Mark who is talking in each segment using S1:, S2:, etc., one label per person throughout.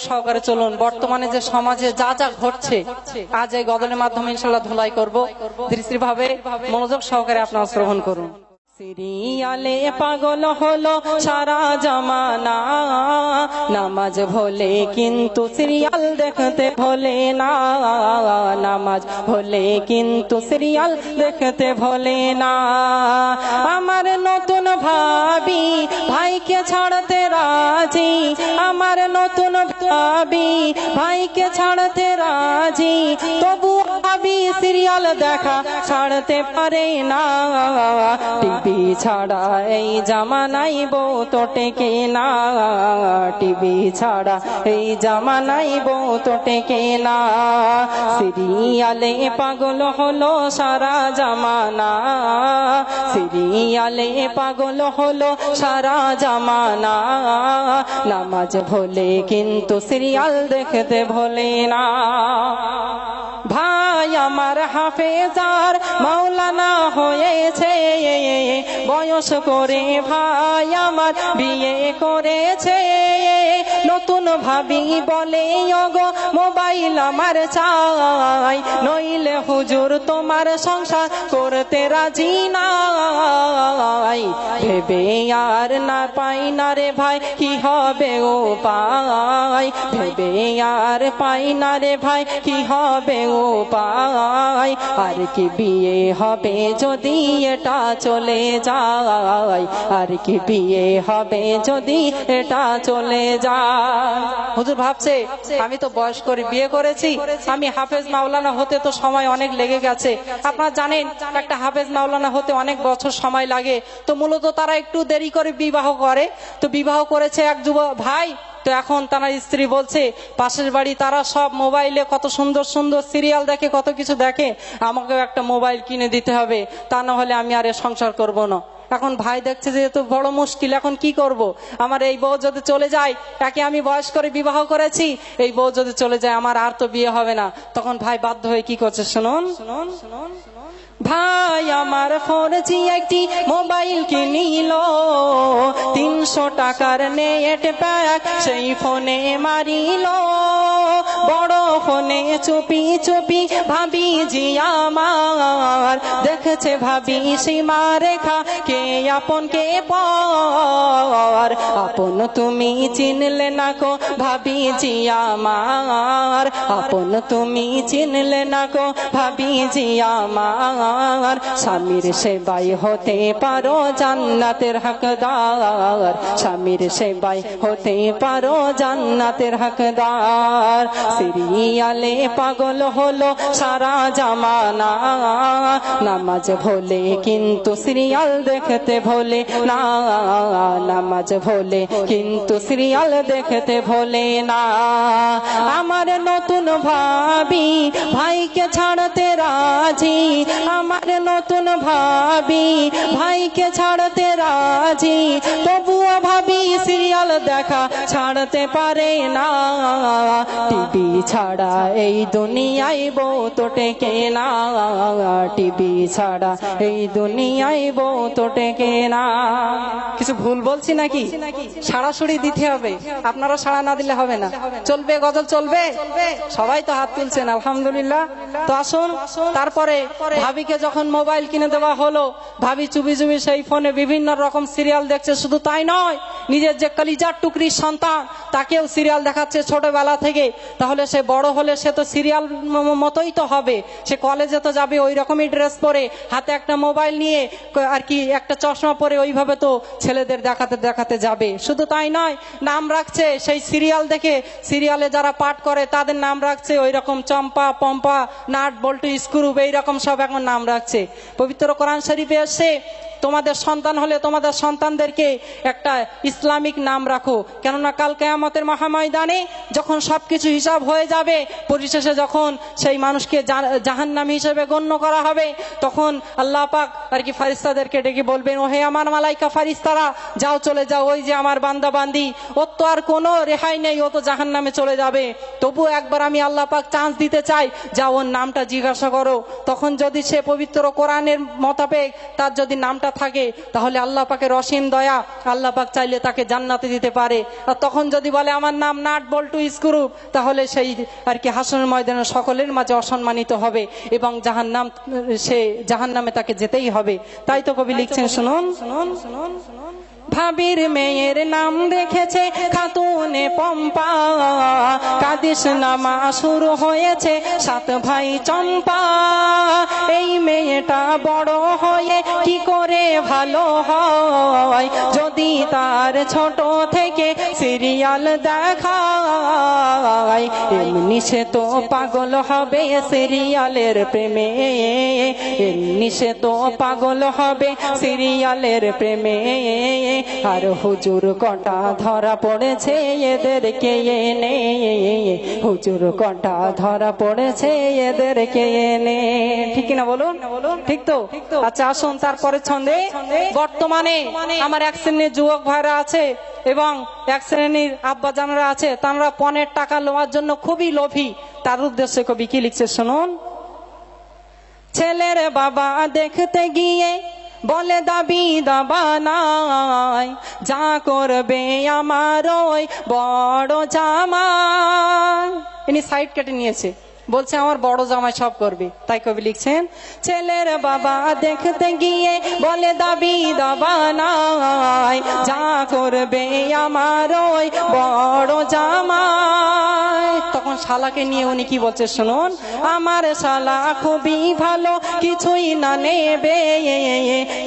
S1: সহকারে চলুন। বর্তমানে যে সমাজে যা যা ঘটছে আজ এই গজলের মাধ্যমে ইনশাআল্লাহ ধুলাই করব। দৃষ্টিভাবে মনোযোগ সহকারে আপনারা শ্রবণ করুন। সিরিয়ালে পাগল হলো সারা জামানা, নামাজ ভোলে কিন্তু সিরিয়াল দেখতে ভোলে না। নামাজ ভোলে কিন্তু সিরিয়াল দেখতে ভোলে না। আমার নতুন ভাবি ভাইকে ছাড়তে রাজি, আমার নতুন ভাবি ভাইকে ছাড়তে রাজি, তবু ভাবি সিরিয়াল দেখা ছাড়তে পারে না। টিভি ছাড়া এই জামানাই বউ তো টেকে না, টিভি ছাড়া এই জামানাই বউ তো টেকে না। সিরিয়ালে পাগল হলো সারা জামানা, সিরিয়ালে পাগল হলো সারা জামানা। নামাজ ভোলে কিন্তু সিরিয়াল দেখতে ভোলে না। ভাই আমার হাফেজার মাওলানা হয়েছে, বয়স করে ভাই আমার বিয়ে করেছে। নতুন ভাবি বলে ওগো মোবাইল আমার চাই, নইলে হুজুর তোমার সংসার করতে রাজি নাই। ভেবে আর না পাই না রে ভাই কি হবে ও পাই, ভেবে আর পাই না রে ভাই কি হবে ও পাই। আর কি বিয়ে হবে যদি এটা চলে যায়, আর কি বিয়ে হবে যদি এটা চলে যায়। হুজুর ভাবছে আমি তো বয়স করে বিয়ে করেছি, আমি হাফেজ মাওলানা হতে তো সময় অনেক লেগে গেছে। আপনারা জানেন একটা হাফেজ মাওলানা হতে অনেক বছর সময় লাগে, তো মূলত তারা একটু দেরি করে বিবাহ করে। তো বিবাহ করেছে এক যুবক ভাই, তো এখন তার স্ত্রী বলছে পাশের বাড়ি তারা সব মোবাইলে কত সুন্দর সুন্দর সিরিয়াল দেখে, কত কিছু দেখে, আমাকেও একটা মোবাইল কিনে দিতে হবে, তা না হলে আমি আর সংসার করব না। এখন ভাই দেখছে যে তো বড় মুশকিল, এখন কি করব? আমার এই বউ যদি চলে যায়, তাকে আমি বয়স করে বিবাহ করেছি, এই বউ যদি চলে যায় আমার আর তো বিয়ে হবে না। তখন ভাই বাধ্য হয়ে কি করছে শুনুন শুনুন শুনুন। ভাই আমার 4G একটি মোবাইল কিনিল, 300 টাকার নেট প্যাক সেই ফোনে মারিল। বড় ফোনে চুপি চুপি ভাবি জি আমার দেখেছে, ভাবি সীমা রেখা কে আপন কে পর। আপন তুমি চিনলে না কো ভাবি জি আমার, আপন তুমি চিনলে না কো ভাবি জি আমার। স্বামীর সেবাই হতে পারো জান্নাতের হকদার, স্বামীর সেবাই হতে পারো জান্নাতের হকদার। সিরিয়ালে পাগল হলো সারা জামানা, নামাজ ভোলে কিন্তু সিরিয়াল দেখতে ভোলে না। নামাজ ভোলে কিন্তু সিরিয়াল দেখতে ভোলে না। আমার নতুন ভাবি ভাইকে ছাড়তে রাজি, আমার নতুন ভাবি ভাইকে ছাড়তে রাজি, তবুও ভাবি সিরিয়াল দেখা ছাড়তে পারে না। টিভি ছাড়া এই দুনিয়ায় বউ তো টেকে না, টিভি ছাড়া এই দুনিয়ায় বউ তো টেকে না। কিছু ভুল বলছি নাকি? সাড়াছড়ি দিতে হবে, আপনারা সাড়া না দিলে হবে না। চলবে গজল চলবে, সবাই তো হাত তুলছেন আলহামদুলিল্লাহ। তো আসুন, তারপরে ভাবিকে যখন মোবাইল কিনে দেওয়া হলো, ভাবি চুপি চুপি সেই ফোনে বিভিন্ন রকম সিরিয়াল দেখছে। শুধু তাই নয়, নিজের যে কলিজার টুকরির সন্তান তাকেও সিরিয়াল দেখাচ্ছে ছোটবেলা থেকে। তাহলে সে বড় হলে সে তো সিরিয়াল মতোই তো হবে, সে কলেজে তো যাবে ওই রকমই ড্রেস পরে, হাতে একটা মোবাইল নিয়ে আর কি একটা চশমা পরে, ওইভাবে তো ছেলেদের দেখাতে দেখাতে যাবে। শুধু তাই নয়, নাম রাখছে সেই সিরিয়াল দেখে, সিরিয়ালে যারা পাঠ করে তাদের নাম রাখছে ওই রকম চম্পা পম্পা নাট বল্টু স্ক্রু, এইরকম সব এখন নাম রাখছে। পবিত্র কোরআন শরীফে এসে তোমাদের সন্তান হলে তোমাদের সন্তানদেরকে একটা ইসলামিক নাম রাখো, কেননা কাল কিয়ামতের মহাময়দানে যখন সবকিছু হিসাব হয়ে যাবে, পরিশেষে যখন সেই মানুষকে জাহান্নামী হিসেবে গণ্য করা হবে, তখন আল্লাহ পাক আর কি ফারিস্তাদেরকে ডেকে বলবেন, ও হে আমার মালাইকা ফারিস্তারা, যাও চলে যাও, ওই যে আমার বান্দা বান্দি, ওর তো আর কোনো রেহাই নেই, ও তো জাহান্নামে চলে যাবে। তবু একবার আমি আল্লাহ পাক চান্স দিতে চাই, যাও ওর নামটা জিজ্ঞাসা করো। তখন যদি সে পবিত্র কোরআনের মোতাবেক তার যদি নামটা ইমানটা থাকে তাহলে আল্লাহ পাকের অসীম দয়া, আল্লাহ পাক চাইলে তাকে জান্নাতে দিতে পারে। আর তখন যদি বলে আমার নাম নাট বল্টু স্ক্রু, তাহলে সেই আর কি হাসরের ময়দানে সকলের মাঝে অসম্মানিত হবে এবং জাহান্নামে তাকে যেতেই হবে। তাই তো কবি লিখছেন, শুনুন শুনুন শুনুন শুনুন। ভাবির মেয়ের নাম রেখেছে খাতুনে পম্পা, কাদিস নামা শুরু হয়েছে 7 ভাই চম্পা। এই মেয়েটা বড় হয়ে কি করে ভালো হয়, যদি তার ছোট থেকে সিরিয়াল দেখায়। এমনি সে তো পাগল হবে সিরিয়ালের প্রেমে, এমনি সে তো পাগল হবে সিরিয়ালের প্রেমে। আর হুজুর কটা ধরা পড়েছে এদেরকে এনে, হুজুর কটা ধরা পড়েছে এদেরকে এনে। ঠিক না বলুন? ঠিক তো? আচ্ছা আসুন তারপরে ছন্দে। বর্তমানে আমার এক শ্রেণীর যুবক ভাইরা আছে এবং এক শ্রেণীর আব্বা জানারা আছে, তারা পণের টাকা লওয়ার জন্য খুবই লোভী। তার উদ্দেশ্যে কবি কি লিখছে শুনুন। ছেলের বাবা দেখতে গিয়ে বলে দাবি দাবা নাই, যা করবে আমার ওই বড় জামাই। ইনি সাইড কেটে নিয়েছে, বলছে আমার বড় জামাই সব করবে। তাই কবি লিখছেন, ছেলের বাবা দেখতে গিয়ে বলে দাবি দাবা নাই, যা করবে আমার ওই বড় জামাই। তখন শালাকে নিয়ে উনি কি বলছে শুনুন। আমার শালা খুবই ভালো, কিছুই না নেবে,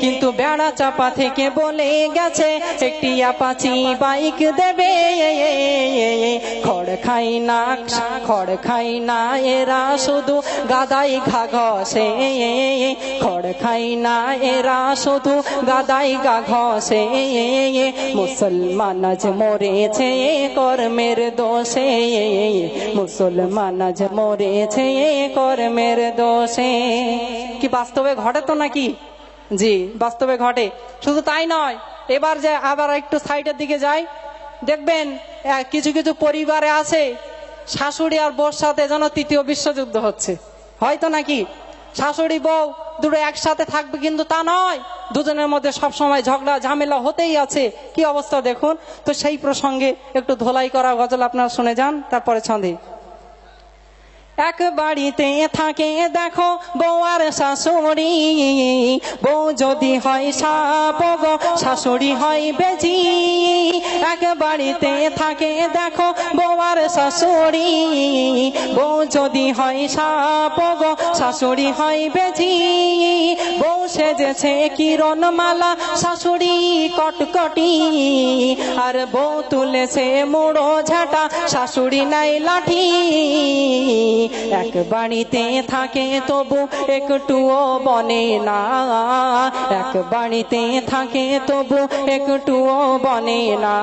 S1: কিন্তু বেড়া চাপা থেকে বলে গেছে একটি অ্যাপাচি বাইক দেবে। খড় খাই না এরা শুধু গাদাই ঘা ঘষে, খড় খাই না এরা শুধু গাদাই গা ঘষে। মুসলমান আজ মরেছে কর্মের দোষে, মুসলমান আজ মরেছে কর্মের দোষে। কি বাস্তবে ঘটে তো নাকি? জি বাস্তবে ঘটে। শুধু তাই নয়, এবার যে আবার একটু সাইডের দিকে যাই, দেখবেন কিছু কিছু পরিবারে আছে শাশুড়ি আর বউর সাথে যেন 3য় বিশ্বযুদ্ধ হচ্ছে, হয়তো নাকি? শাশুড়ি বউ দুটো একসাথে থাকবে কিন্তু তা নয়, দুজনের মধ্যে সবসময় ঝগড়া ঝামেলা হতেই আছে। কি অবস্থা দেখুন তো। সেই প্রসঙ্গে একটু ধোলাই করা গজল আপনারা শুনে যান, তারপরে ছন্দে। এক বাড়িতে থাকে দেখো বউ আর শাশুড়ি, বউ যদি হয় সাপ গো শাশুড়ি হয় বেজি। এক বাড়িতে থাকে দেখো বউ আর শাশুড়ি, বউ যদি হয় সাপ গো শাশুড়ি হয় বেজি। বউ সেজেছে কিরণমালা, শাশুড়ি কটকটি, আর বউ তুলেছে মুড়ো ঝাঁটা, শাশুড়ি নাই লাঠি। এক বাড়িতে থাকে তবু একটুও বনে না, এক বাড়িতে থাকে তবু একটুও বনে না।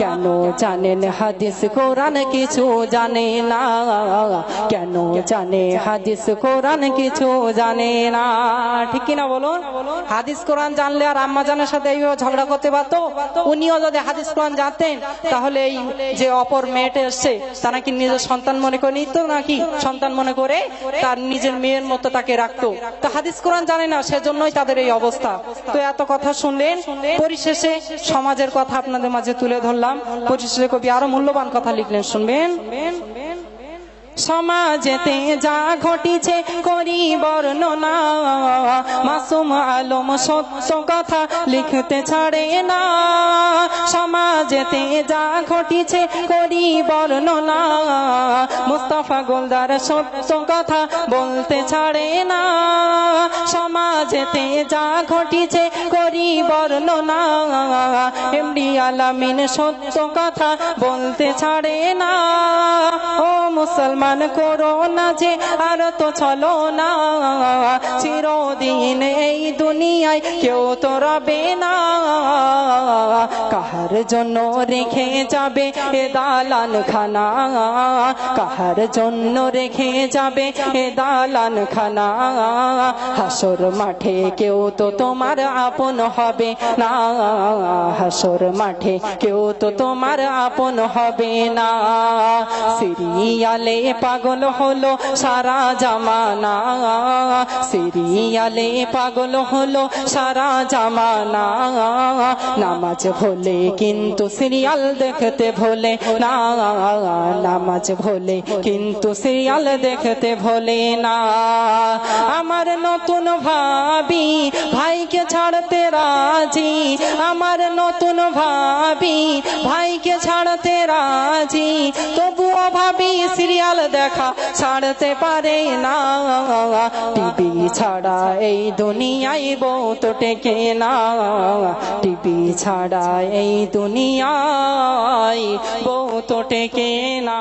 S1: কেন জানেন হাদিস কোরআন কিছু জানে না, কেন জানে হাদিস কোরআন কিছু জানে না। ঠিক কিনা বলুন? হাদিস কোরআন জানলে আর আম্মা জানের সাথে এইভাবে ঝগড়া করতে পারতো? উনিও যদি হাদিস কোরআন জানতেন তাহলে এই যে অপর মেয়েটা এসছে তা নাকি নিজের সন্তান মনে করে নিত, নাকি সন্তান মনে করে তার নিজের মেয়ের মতো তাকে রাখতো। তো হাদিস কোরআন জানে না, সেজন্যই তাদের এই অবস্থা। তো এত কথা শুনলেন, পরিশেষে সমাজের কথা আপনাদের মাঝে তুলে ধরলাম। পরিশেষে কবি আরো মূল্যবান কথা লিখলেন, শুনবেন। সমাজেতে যা ঘটিছে করি বর্ণনা, মাসুম আলম সত্য কথা লিখতে ছাড়ে না। সমাজেতে যা ঘটিছে করি বর্ণনা, মুস্তাফা গোলদার সত্য কথা বলতে ছাড়ে না। সমাজেতে যা ঘটিছে করি বর্ণনা, এমডি আলামিন সত্য কথা বলতে ছাড়ে না। ও মুসলমান করো না যে আর তো চলো না, চিরদিন এই দুনিয়ায় কেউ তো রবে না। কাহার জন্য রেখে যাবে এ দালান খানা, কাহার জন্য রেখে যাবে এ দালান খানা। হাসর মাঠে কেউ তো তোমার আপন হবে না, হাসর মাঠে কেউ তো তোমার আপন হবে না। সিরিয়ালে পাগল হলো সারা জামানা, সিরিয়ালে পাগল হলো সারা জামানা। নামাজ ভোলে কিন্তু সিরিয়াল দেখতে ভোলে না, নামাজ ভোলে কিন্তু সিরিয়াল দেখতে ভোলে না। আমার নতুন ভাবি ভাইকে ছাড়তে রাজি, আমার নতুন ভাবি ভাইকে ছাড়তে রাজি, তবুও ভাবি সিরিয়াল দেখা ছাড়তে পারে না। টিভি ছাড়া এই দুনিয়ায় বউ তো টেকে না, টিভি ছাড়া এই দুনিয়ায় বউ তো টেকে না।